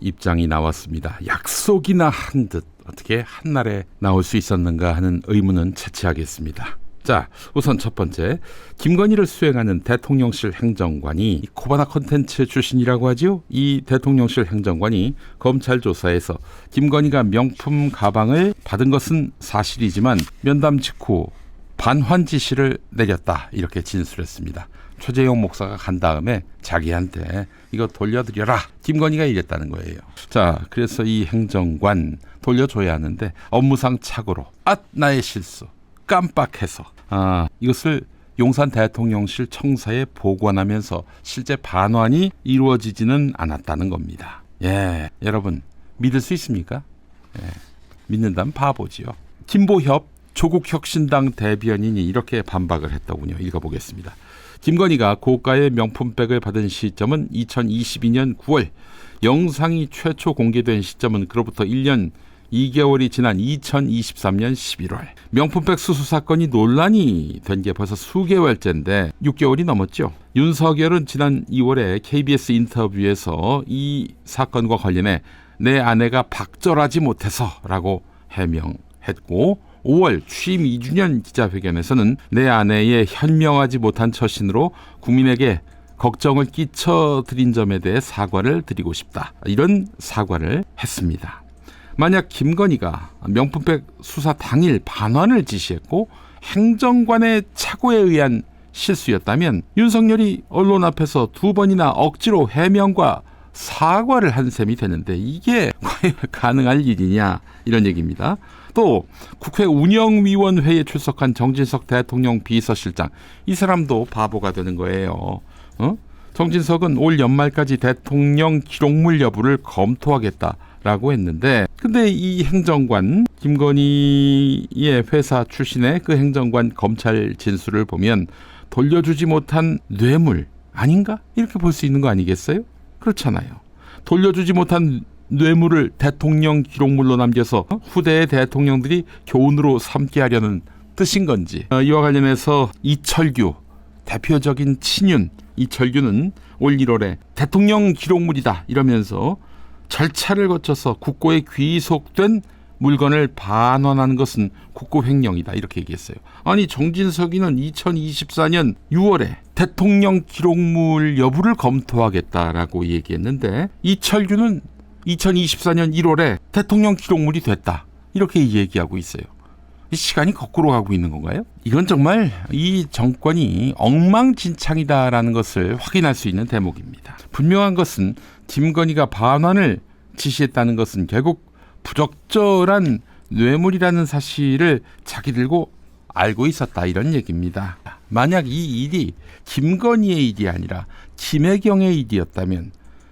입장이 나왔습니다. 약속이나 한 듯 어떻게 한날에 나올 수 있었는가 하는 의문은 채취하겠습니다. 자, 우선 첫 번째, 김건희를 수행하는 대통령실 행정관이 코바나 콘텐츠 출신이라고 하죠. 이 대통령실 행정관이 검찰 조사에서 김건희가 명품 가방을 받은 것은 사실이지만 면담 직후 반환 지시를 내렸다, 이렇게 진술했습니다. 최재형 목사가 간 다음에 자기한테 이거 돌려드려라, 김건희가 이랬다는 거예요. 자, 그래서 이 행정관 돌려줘야 하는데 업무상 착오로 나의 실수, 깜빡해서 이것을 용산 대통령실 청사에 보관하면서 실제 반환이 이루어지지는 않았다는 겁니다. 예, 여러분 믿을 수 있습니까? 예, 믿는다면 바보지요. 김보협 조국혁신당 대변인이 이렇게 반박을 했더군요. 읽어보겠습니다. 김건희가 고가의 명품백을 받은 시점은 2022년 9월, 영상이 최초 공개된 시점은 그로부터 1년 2개월이 지난 2023년 11월. 명품백 수수 사건이 논란이 된 게 벌써 수개월째인데 6개월이 넘었죠. 윤석열은 지난 2월에 KBS 인터뷰에서 이 사건과 관련해 내 아내가 박절하지 못해서라고 해명했고, 5월 취임 2주년 기자회견에서는 내 아내의 현명하지 못한 처신으로 국민에게 걱정을 끼쳐드린 점에 대해 사과를 드리고 싶다, 이런 사과를 했습니다. 만약 김건희가 명품백 수사 당일 반환을 지시했고 행정관의 착오에 의한 실수였다면 윤석열이 언론 앞에서 2번이나 억지로 해명과 사과를 한 셈이 되는데 이게 과연 가능할 일이냐, 이런 얘기입니다. 또 국회 운영위원회에 출석한 정진석 대통령 비서실장, 이 사람도 바보가 되는 거예요. 정진석은 올 연말까지 대통령 기록물 여부를 검토하겠다라고 했는데, 근데 이 행정관, 김건희의 회사 출신의 그 행정관 검찰 진술을 보면 돌려주지 못한 뇌물 아닌가? 이렇게 볼 수 있는 거 아니겠어요? 그렇잖아요. 돌려주지 못한 뇌물을 대통령 기록물로 남겨서 후대의 대통령들이 교훈으로 삼게 하려는 뜻인 건지. 이와 관련해서 이철규, 대표적인 친윤 이철규는 올 1월에 대통령 기록물이다 이러면서 절차를 거쳐서 국고에 귀속된 물건을 반환하는 것은 국고 횡령이다, 이렇게 얘기했어요. 아니, 정진석이는 2024년 6월에 대통령 기록물 여부를 검토하겠다라고 얘기했는데 이철규는 2024년 1월에 대통령 기록물이 됐다, 이렇게 얘기하고 있어요. 시간이 거꾸로 가고 있는 건가요? 이건 정말 이 정권이 엉망진창이다라는 것을 확인할 수 있는 대목입니다. 분명한 것은 김건희가 반환을 지시했다는 것은 결국 부적절한 뇌물이라는 사실을 자기들고 알고 있었다, 이런 얘기입니다. 만약 이 일이 김건희의 일이 아니라 김혜경의 일이었다면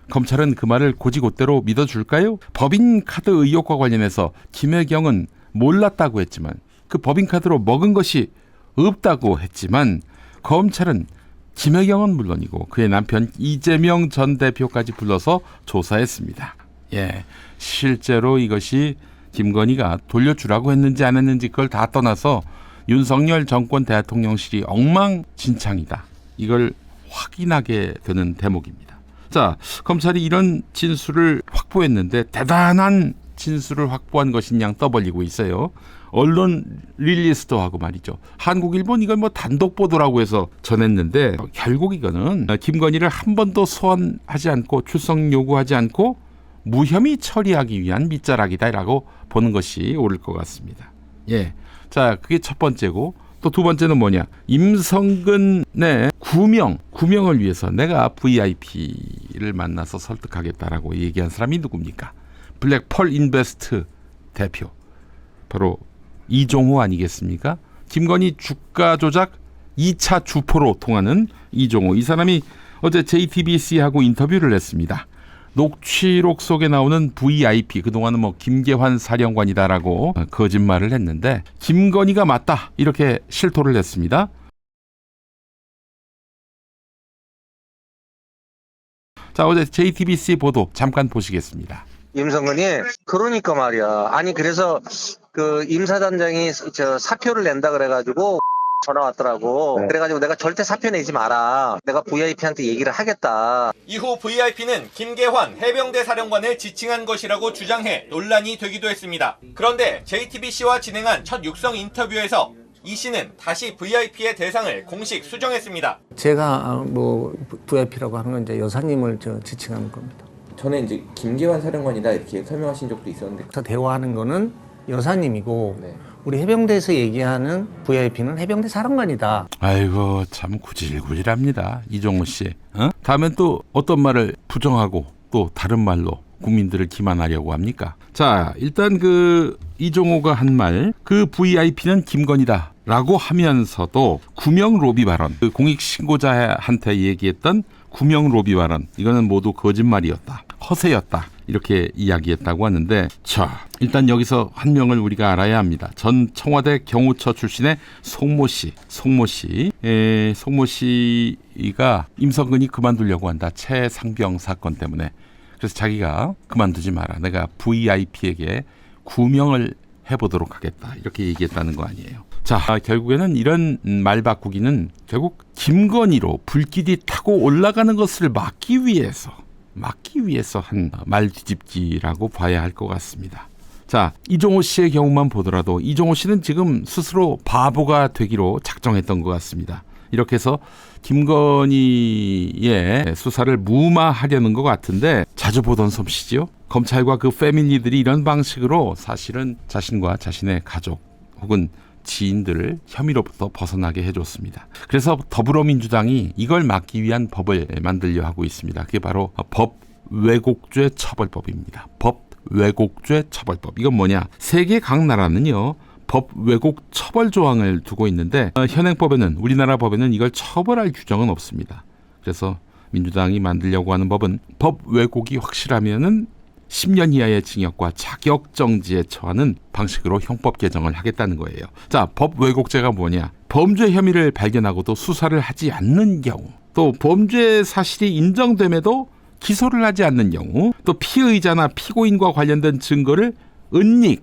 검찰은 그 말을 곧이곧대로 믿어줄까요? 법인카드 의혹과 관련해서 김혜경은 몰랐다고 했지만, 그 법인카드로 먹은 것이 없다고 했지만, 검찰은 김혜경은 물론이고 그의 남편 이재명 전 대표까지 불러서 조사했습니다. 예, 실제로 이것이 김건희가 돌려주라고 했는지 안 했는지 그걸 다 떠나서 윤석열 정권 대통령실이 엉망진창이다, 이걸 확인하게 되는 대목입니다. 자, 검찰이 이런 진술을 확보했는데 대단한 진술을 확보한 것인 양 떠벌리고 있어요. 언론 릴리스도 하고 말이죠. 한국일본 이걸 뭐 단독 보도라고 해서 전했는데 결국 이거는 김건희를 한 번도 소환하지 않고 출석 요구하지 않고 무혐의 처리하기 위한 밑자락이다라고 보는 것이 옳을 것 같습니다. 예, 자, 그게 첫 번째고, 또 두 번째는 뭐냐? 임성근의 구명을 위해서 내가 VIP를 만나서 설득하겠다라고 얘기한 사람이 누굽니까? 블랙펄 인베스트 대표, 바로 이종호 아니겠습니까? 김건희 주가 조작 2차 주포로 통하는 이종호, 이 사람이 어제 JTBC하고 인터뷰를 했습니다. 녹취록 속에 나오는 VIP, 그동안은 뭐 김계환 사령관이다라고 거짓말을 했는데 김건희가 맞다, 이렇게 실토를 했습니다. 자, 어제 JTBC 보도 잠깐 보시겠습니다. 임성근이 그러니까 말이야. 아니 그래서 그 임사단장이 저 사표를 낸다 그래가지고 전화 왔더라고. 네. 그래가지고 내가 절대 사표 내지 마라. 내가 VIP한테 얘기를 하겠다. 이후 VIP는 김계환 해병대 사령관을 지칭한 것이라고 주장해 논란이 되기도 했습니다. 그런데 JTBC와 진행한 첫 육성 인터뷰에서 이 씨는 다시 VIP의 대상을 공식 수정했습니다. 제가 뭐 VIP라고 하는 건 이제 여사님을 지칭하는 겁니다. 전에 이제 김계환 사령관이다 이렇게 설명하신 적도 있었는데 그래서 대화하는 거는 여사님이고 네. 우리 해병대에서 얘기하는 VIP는 해병대 사령관이다. 아이고 참 구질구질합니다. 이종호 씨. 다음엔 또 어떤 말을 부정하고 또 다른 말로 국민들을 기만하려고 합니까? 자, 일단 그 이종호가 한 말, 그 VIP는 김건희다 라고 하면서도 구명 로비 발언, 그 공익신고자한테 얘기했던 구명 로비 발언, 이거는 모두 거짓말이었다, 허세였다, 이렇게 이야기했다고 하는데, 자, 일단 여기서 한 명을 우리가 알아야 합니다. 전 청와대 경호처 출신의 송모 씨. 송모 씨가 임성근이 그만두려고 한다. 최상병 사건 때문에. 그래서 자기가 그만두지 마라. 내가 VIP에게 구명을 해보도록 하겠다. 이렇게 얘기했다는 거 아니에요. 자, 결국에는 이런 말 바꾸기는 결국 김건희로 불길이 타고 올라가는 것을 막기 위해서 한 말 뒤집기라고 봐야 할 것 같습니다. 자, 이종호 씨의 경우만 보더라도 이종호 씨는 지금 스스로 바보가 되기로 작정했던 것 같습니다. 이렇게 해서 김건희의 수사를 무마하려는 것 같은데 자주 보던 솜씨지요. 검찰과 그 패밀리들이 이런 방식으로 사실은 자신과 자신의 가족 혹은 지인들을 혐의로부터 벗어나게 해줬습니다. 그래서 더불어민주당이 이걸 막기 위한 법을 만들려 하고 있습니다. 그게 바로 법왜곡죄 처벌법입니다. 법왜곡죄 처벌법. 이건 뭐냐? 세계 각 나라는요, 법 왜곡 처벌 조항을 두고 있는데 현행법에는, 우리나라 법에는 이걸 처벌할 규정은 없습니다. 그래서 민주당이 만들려고 하는 법은 법 왜곡이 확실하면은 10년 이하의 징역과 자격정지에 처하는 방식으로 형법 개정을 하겠다는 거예요. 자, 법 왜곡죄가 뭐냐? 범죄 혐의를 발견하고도 수사를 하지 않는 경우, 또 범죄 사실이 인정됨에도 기소를 하지 않는 경우, 또 피의자나 피고인과 관련된 증거를 은닉,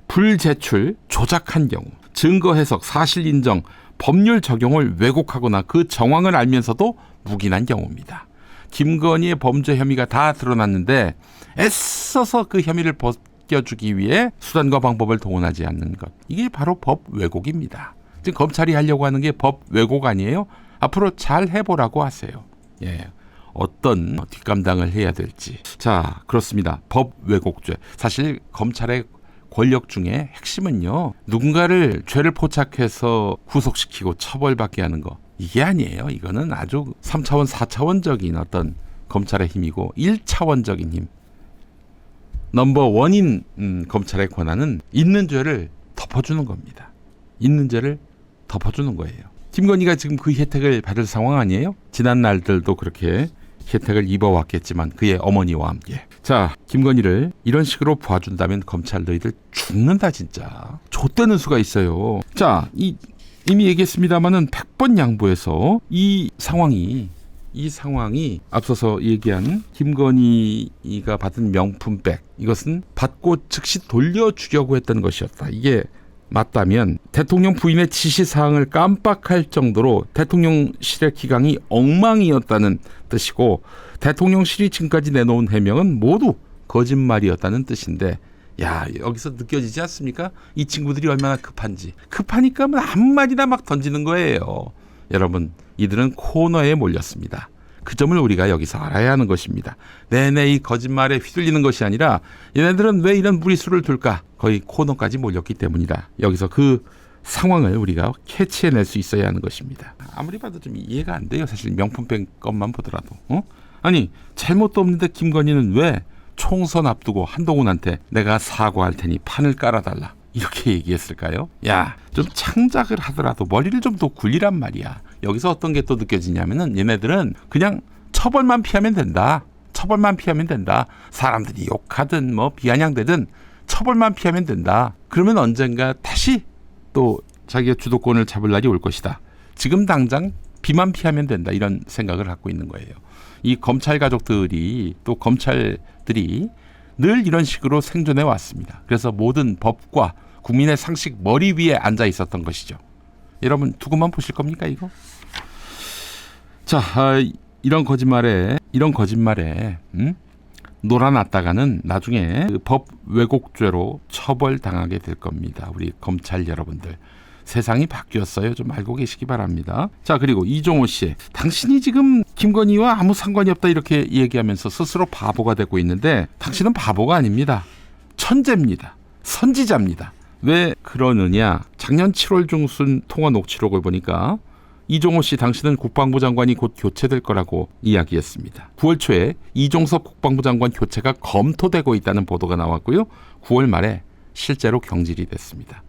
불제출, 조작한 경우, 증거 해석, 사실 인정, 법률 적용을 왜곡하거나 그 정황을 알면서도 묵인한 경우입니다. 김건희의 범죄 혐의가 다 드러났는데 애써서 그 혐의를 벗겨주기 위해 수단과 방법을 동원하지 않는 것. 이게 바로 법 왜곡입니다. 지금 검찰이 하려고 하는 게 법 왜곡 아니에요? 앞으로 잘 해보라고 하세요. 예. 어떤 뒷감당을 해야 될지. 자, 그렇습니다. 법 왜곡죄. 사실 검찰의 권력 중에 핵심은요, 누군가를 죄를 포착해서 구속시키고 처벌받게 하는 거, 이게 아니에요. 이거는 아주 3차원, 4차원적인 어떤 검찰의 힘이고 1차원적인 힘. 넘버원인 검찰의 권한은 있는 죄를 덮어주는 겁니다. 있는 죄를 덮어주는 거예요. 김건희가 지금 그 혜택을 받을 상황 아니에요? 지난 날들도 그렇게 혜택을 입어왔겠지만 그의 어머니와 함께. 자, 김건희를 이런 식으로 봐준다면 검찰 너희들 죽는다 진짜. 좆되는 수가 있어요. 자, 이미 얘기했습니다마는 100번 양보해서 이 상황이 앞서서 얘기한 김건희가 받은 명품백, 이것은 받고 즉시 돌려주려고 했던 것이었다. 이게 맞다면 대통령 부인의 지시사항을 깜빡할 정도로 대통령실의 기강이 엉망이었다는 뜻이고, 대통령실이 지금까지 내놓은 해명은 모두 거짓말이었다는 뜻인데, 야, 여기서 느껴지지 않습니까? 이 친구들이 얼마나 급한지. 급하니까 한마디나 막 던지는 거예요. 여러분, 이들은 코너에 몰렸습니다. 그 점을 우리가 여기서 알아야 하는 것입니다. 내내 이 거짓말에 휘둘리는 것이 아니라 얘네들은 왜 이런 무리수를 둘까? 거의 코너까지 몰렸기 때문이다. 여기서 그 상황을 우리가 캐치해낼 수 있어야 하는 것입니다. 아무리 봐도 좀 이해가 안 돼요. 사실 명품백 것만 보더라도. 아니, 잘못도 없는데 김건희는 왜 총선 앞두고 한동훈한테 내가 사과할 테니 판을 깔아달라, 이렇게 얘기했을까요? 야, 좀 창작을 하더라도 머리를 좀 더 굴리란 말이야. 여기서 어떤 게 또 느껴지냐면은 얘네들은 그냥 처벌만 피하면 된다. 처벌만 피하면 된다. 사람들이 욕하든 뭐 비아냥대든 처벌만 피하면 된다. 그러면 언젠가 다시 또 자기가 주도권을 잡을 날이 올 것이다. 지금 당장 비만 피하면 된다. 이런 생각을 갖고 있는 거예요. 이 검찰 가족들이, 또 검찰들이 늘 이런 식으로 생존해 왔습니다. 그래서 모든 법과 국민의 상식 머리 위에 앉아 있었던 것이죠. 여러분 두고만 보실 겁니까 이거? 자, 이런 거짓말에 놀아놨다가는 나중에 그 법 왜곡죄로 처벌당하게 될 겁니다. 우리 검찰 여러분들. 세상이 바뀌었어요. 좀 알고 계시기 바랍니다. 자, 그리고 이종호 씨, 당신이 지금 김건희와 아무 상관이 없다 이렇게 얘기하면서 스스로 바보가 되고 있는데 당신은 바보가 아닙니다. 천재입니다. 선지자입니다. 왜 그러느냐? 작년 7월 중순 통화 녹취록을 보니까 이종호 씨 당신은 국방부 장관이 곧 교체될 거라고 이야기했습니다. 9월 초에 이종섭 국방부 장관 교체가 검토되고 있다는 보도가 나왔고요. 9월 말에 실제로 경질이 됐습니다.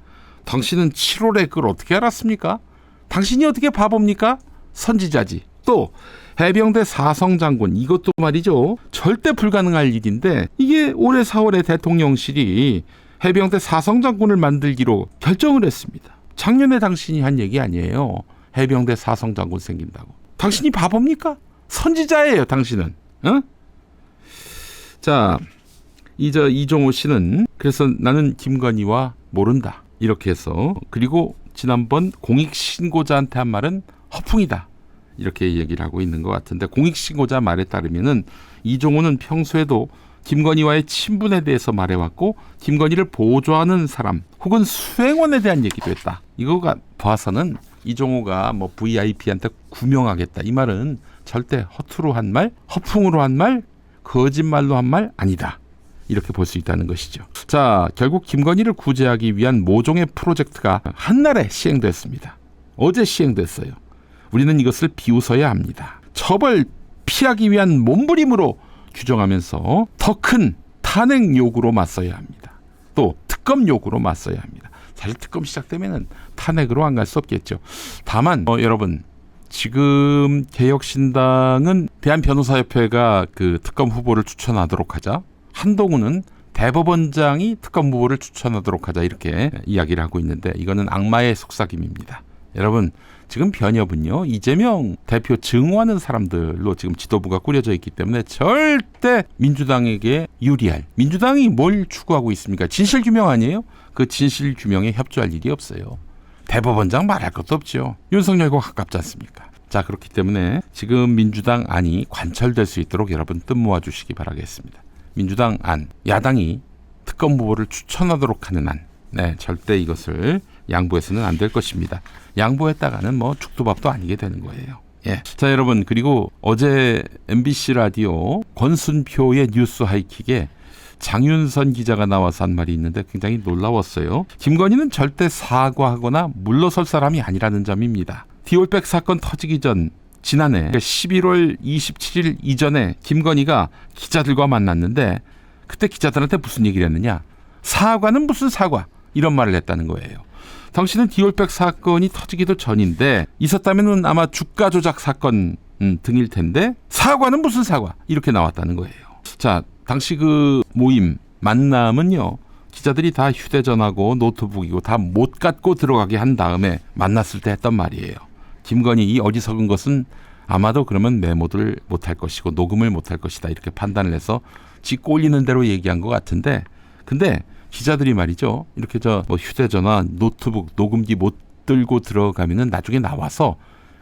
당신은 7월에 그걸 어떻게 알았습니까? 당신이 어떻게 바보입니까? 선지자지. 또 해병대 사성 장군, 이것도 말이죠. 절대 불가능할 일인데 이게 올해 4월에 대통령실이 해병대 사성 장군을 만들기로 결정을 했습니다. 작년에 당신이 한 얘기 아니에요. 해병대 사성 장군 생긴다고. 당신이 바보입니까? 선지자예요, 당신은. 어? 자, 이종호 씨는 그래서 나는 김건희와 모른다. 이렇게 해서, 그리고 지난번 공익신고자한테 한 말은 허풍이다. 이렇게 얘기를 하고 있는 것 같은데, 공익신고자 말에 따르면은 이종호는 평소에도 김건희와의 친분에 대해서 말해왔고 김건희를 보조하는 사람 혹은 수행원에 대한 얘기도 했다. 이거가 봐서는 이종호가 뭐 VIP한테 구명하겠다. 이 말은 절대 허투루 한 말, 허풍으로 한 말, 거짓말로 한 말 아니다. 이렇게 볼 수 있다는 것이죠. 자, 결국 김건희를 구제하기 위한 모종의 프로젝트가 한날에 시행됐습니다. 어제 시행됐어요. 우리는 이것을 비웃어야 합니다. 처벌 피하기 위한 몸부림으로 규정하면서 더 큰 탄핵 요구로 맞서야 합니다. 또 특검 요구로 맞서야 합니다. 사실 특검 시작되면은 탄핵으로 안 갈 수 없겠죠. 다만 여러분, 지금 개혁신당은 대한변호사협회가 그 특검 후보를 추천하도록 하자, 한동훈은 대법원장이 특검 후보를 추천하도록 하자, 이렇게 이야기를 하고 있는데 이거는 악마의 속삭임입니다. 여러분, 지금 변협은요, 이재명 대표 증오하는 사람들로 지금 지도부가 꾸려져 있기 때문에 절대 민주당에게 유리할, 민주당이 뭘 추구하고 있습니까? 진실규명 아니에요? 그 진실규명에 협조할 일이 없어요. 대법원장 말할 것도 없죠. 윤석열과 가깝지 않습니까? 자, 그렇기 때문에 지금 민주당 안이 관철될 수 있도록 여러분 뜻 모아주시기 바라겠습니다. 민주당 안, 야당이 특검 후보를 추천하도록 하는 안, 네, 절대 이것을 양보해서는 안 될 것입니다. 양보했다가는 뭐 죽도 밥도 아니게 되는 거예요. 예. 자, 여러분, 그리고 어제 MBC 라디오 권순표의 뉴스 하이킥에 장윤선 기자가 나와서 한 말이 있는데 굉장히 놀라웠어요. 김건희는 절대 사과하거나 물러설 사람이 아니라는 점입니다. 디올백 사건 터지기 전 지난해 11월 27일 이전에 김건희가 기자들과 만났는데 그때 기자들한테 무슨 얘기를 했느냐? 사과는 무슨 사과? 이런 말을 했다는 거예요. 당신은 디올백 사건이 터지기도 전인데 있었다면 아마 주가 조작 사건 등일 텐데 사과는 무슨 사과? 이렇게 나왔다는 거예요. 자, 당시 그 모임 만남은요, 기자들이 다 휴대전화고 노트북이고 다 못 갖고 들어가게 한 다음에 만났을 때 했던 말이에요. 김건희 이 어리석은 것은 아마도 그러면 메모를 못할 것이고 녹음을 못할 것이다, 이렇게 판단을 해서 지 꼴리는 대로 얘기한 것 같은데, 근데 기자들이 말이죠, 이렇게 뭐 휴대전화, 노트북, 녹음기 못 들고 들어가면은 나중에 나와서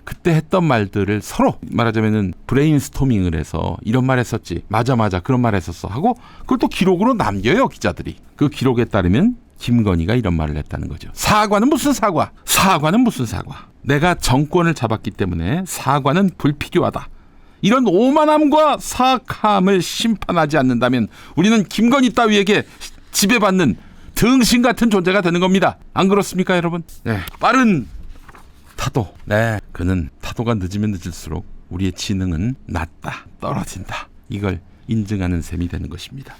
그때 했던 말들을 서로 말하자면은 브레인스토밍을 해서 이런 말 했었지, 맞아 그런 말 했었어 하고 그걸 또 기록으로 남겨요, 기자들이. 그 기록에 따르면 김건희가 이런 말을 했다는 거죠. 사과는 무슨 사과? 사과는 무슨 사과? 내가 정권을 잡았기 때문에 사과는 불필요하다. 이런 오만함과 사악함을 심판하지 않는다면 우리는 김건희 따위에게 지배받는 등신 같은 존재가 되는 겁니다. 안 그렇습니까, 여러분? 네. 빠른 타도. 네. 그는 타도가 늦으면 늦을수록 우리의 지능은 낮다, 떨어진다. 이걸 인증하는 셈이 되는 것입니다.